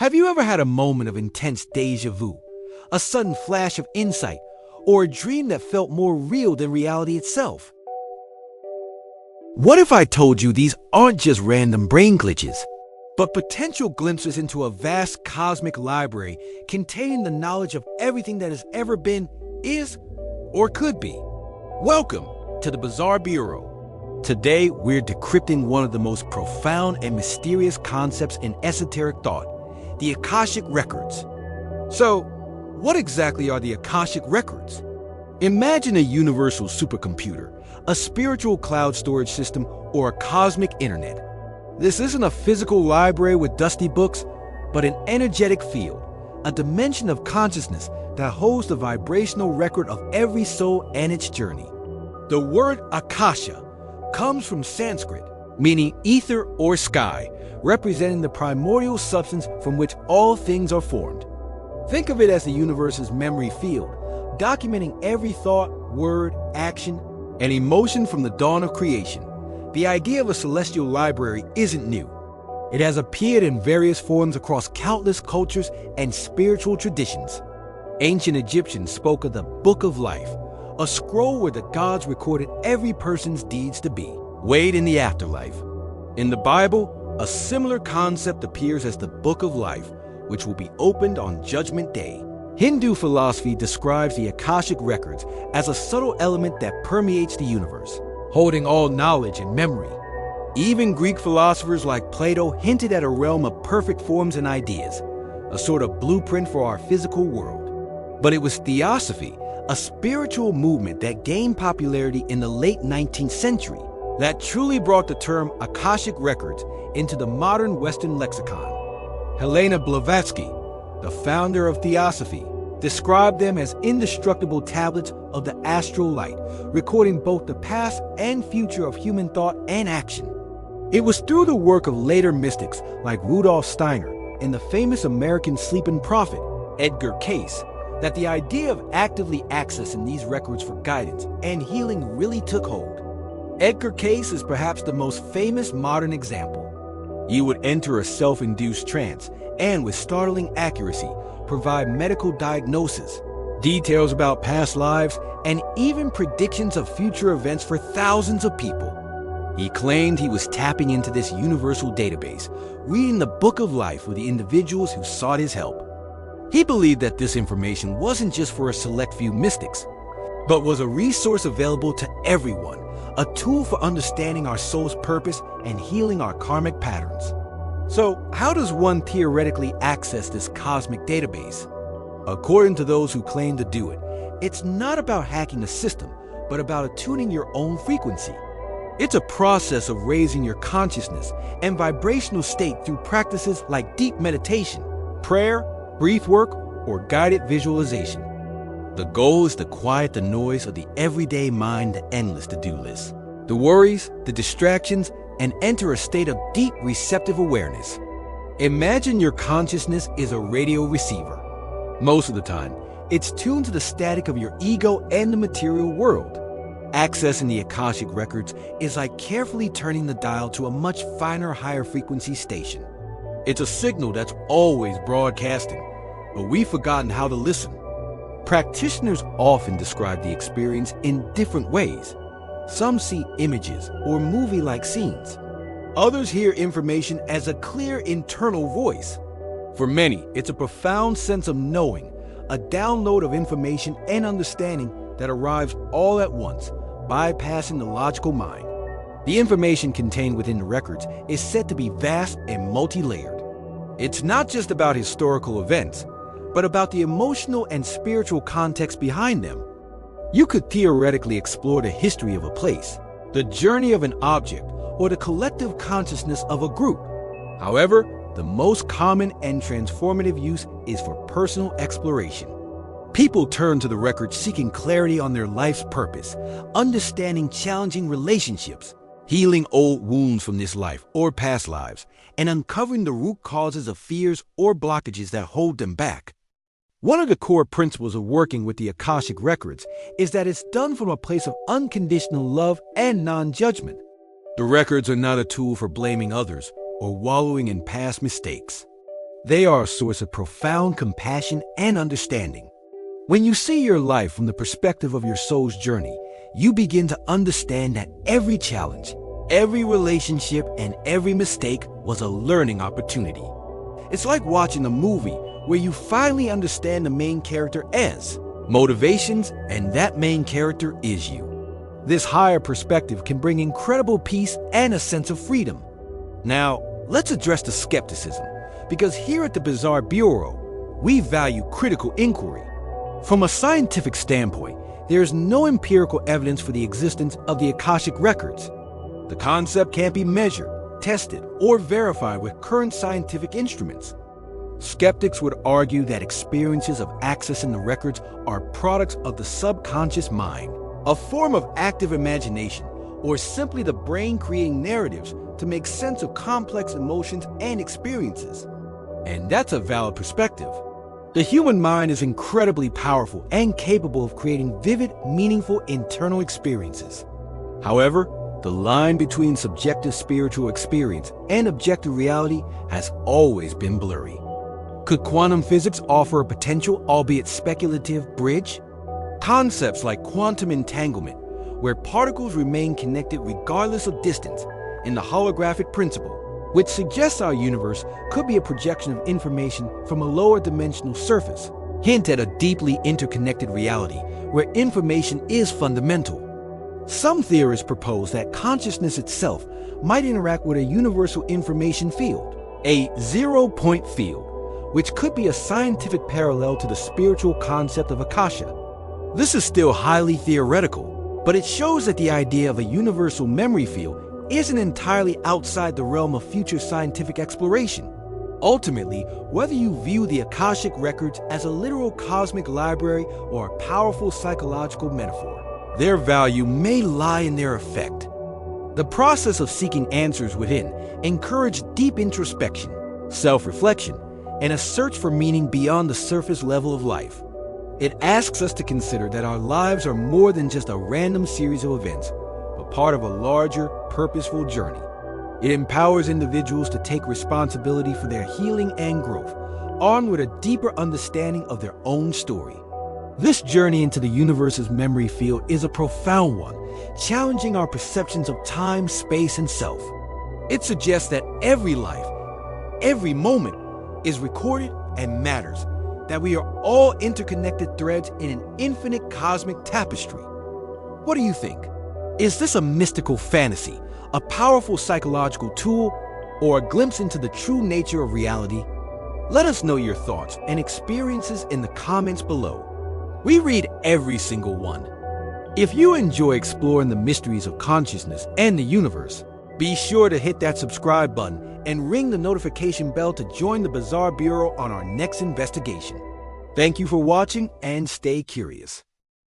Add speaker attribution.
Speaker 1: Have you ever had a moment of intense déjà vu, a sudden flash of insight, or a dream that felt more real than reality itself? What if I told you these aren't just random brain glitches, but potential glimpses into a vast cosmic library containing the knowledge of everything that has ever been, is, or could be? Welcome to the Bizarre Bureau. Today, we're decrypting one of the most profound and mysterious concepts in esoteric thought, the Akashic Records. So, what exactly are the Akashic Records? Imagine a universal supercomputer, a spiritual cloud storage system, or a cosmic internet. This isn't a physical library with dusty books, but an energetic field, a dimension of consciousness that holds the vibrational record of every soul and its journey. The word Akasha comes from Sanskrit, meaning ether or sky, representing the primordial substance from which all things are formed. Think of it as the universe's memory field, documenting every thought, word, action, and emotion from the dawn of creation. The idea of a celestial library isn't new. It has appeared in various forms across countless cultures and spiritual traditions. Ancient Egyptians spoke of the Book of Life, a scroll where the gods recorded every person's deeds to be, weighed in the afterlife. In the Bible, a similar concept appears as the Book of Life, which will be opened on Judgment Day. Hindu philosophy describes the Akashic Records as a subtle element that permeates the universe, holding all knowledge and memory. Even Greek philosophers like Plato hinted at a realm of perfect forms and ideas, a sort of blueprint for our physical world. But it was theosophy, a spiritual movement that gained popularity in the late 19th century, that truly brought the term Akashic Records into the modern Western lexicon. Helena Blavatsky, the founder of theosophy, described them as indestructible tablets of the astral light, recording both the past and future of human thought and action. It was through the work of later mystics like Rudolf Steiner and the famous American sleeping prophet, Edgar Cayce, that the idea of actively accessing these records for guidance and healing really took hold. Edgar Cayce is perhaps the most famous modern example. He would enter a self-induced trance and, with startling accuracy, provide medical diagnosis, details about past lives, and even predictions of future events for thousands of people. He claimed he was tapping into this universal database, reading the Book of Life for the individuals who sought his help. He believed that this information wasn't just for a select few mystics, but was a resource available to everyone, a tool for understanding our soul's purpose and healing our karmic patterns. So, how does one theoretically access this cosmic database? According to those who claim to do it, it's not about hacking the system, but about attuning your own frequency. It's a process of raising your consciousness and vibrational state through practices like deep meditation, prayer, breath work, or guided visualization. The goal is to quiet the noise of the everyday mind, the endless to-do list, the worries, the distractions, and enter a state of deep receptive awareness. Imagine your consciousness is a radio receiver. Most of the time, it's tuned to the static of your ego and the material world. Accessing the Akashic Records is like carefully turning the dial to a much finer, higher frequency station. It's a signal that's always broadcasting, but we've forgotten how to listen. Practitioners often describe the experience in different ways. Some see images or movie-like scenes. Others hear information as a clear internal voice. For many, it's a profound sense of knowing, a download of information and understanding that arrives all at once, bypassing the logical mind. The information contained within the records is said to be vast and multi-layered. It's not just about historical events, but about the emotional and spiritual context behind them. You could theoretically explore the history of a place, the journey of an object, or the collective consciousness of a group. However, the most common and transformative use is for personal exploration. People turn to the records seeking clarity on their life's purpose, understanding challenging relationships, healing old wounds from this life or past lives, and uncovering the root causes of fears or blockages that hold them back. One of the core principles of working with the Akashic Records is that it's done from a place of unconditional love and non-judgment. The records are not a tool for blaming others or wallowing in past mistakes. They are a source of profound compassion and understanding. When you see your life from the perspective of your soul's journey, you begin to understand that every challenge, every relationship, and every mistake was a learning opportunity. It's like watching a movie where you finally understand the main character as motivations, and that main character is you. This higher perspective can bring incredible peace and a sense of freedom. Now, let's address the skepticism, because here at the Bizarre Bureau, we value critical inquiry. From a scientific standpoint, there is no empirical evidence for the existence of the Akashic Records. The concept can't be measured, tested, or verified with current scientific instruments. Skeptics would argue that experiences of accessing the records are products of the subconscious mind, a form of active imagination, or simply the brain creating narratives to make sense of complex emotions and experiences. And that's a valid perspective. The human mind is incredibly powerful and capable of creating vivid, meaningful internal experiences. However, the line between subjective spiritual experience and objective reality has always been blurry. Could quantum physics offer a potential, albeit speculative, bridge? Concepts like quantum entanglement, where particles remain connected regardless of distance, and the holographic principle, which suggests our universe could be a projection of information from a lower dimensional surface, hint at a deeply interconnected reality where information is fundamental. Some theorists propose that consciousness itself might interact with a universal information field, a zero-point field, which could be a scientific parallel to the spiritual concept of Akasha. This is still highly theoretical, but it shows that the idea of a universal memory field isn't entirely outside the realm of future scientific exploration. Ultimately, whether you view the Akashic Records as a literal cosmic library or a powerful psychological metaphor, their value may lie in their effect. The process of seeking answers within encourages deep introspection, self-reflection, and a search for meaning beyond the surface level of life. It asks us to consider that our lives are more than just a random series of events, but part of a larger, purposeful journey. It empowers individuals to take responsibility for their healing and growth, armed with a deeper understanding of their own story. This journey into the universe's memory field is a profound one, challenging our perceptions of time, space, and self. It suggests that every life, every moment, is recorded and matters, that we are all interconnected threads in an infinite cosmic tapestry. What do you think? Is this a mystical fantasy, a powerful psychological tool, or a glimpse into the true nature of reality? Let us know your thoughts and experiences in the comments below. We read every single one. If you enjoy exploring the mysteries of consciousness and the universe, be sure to hit that subscribe button and ring the notification bell to join the Bizarre Bureau on our next investigation. Thank you for watching and stay curious.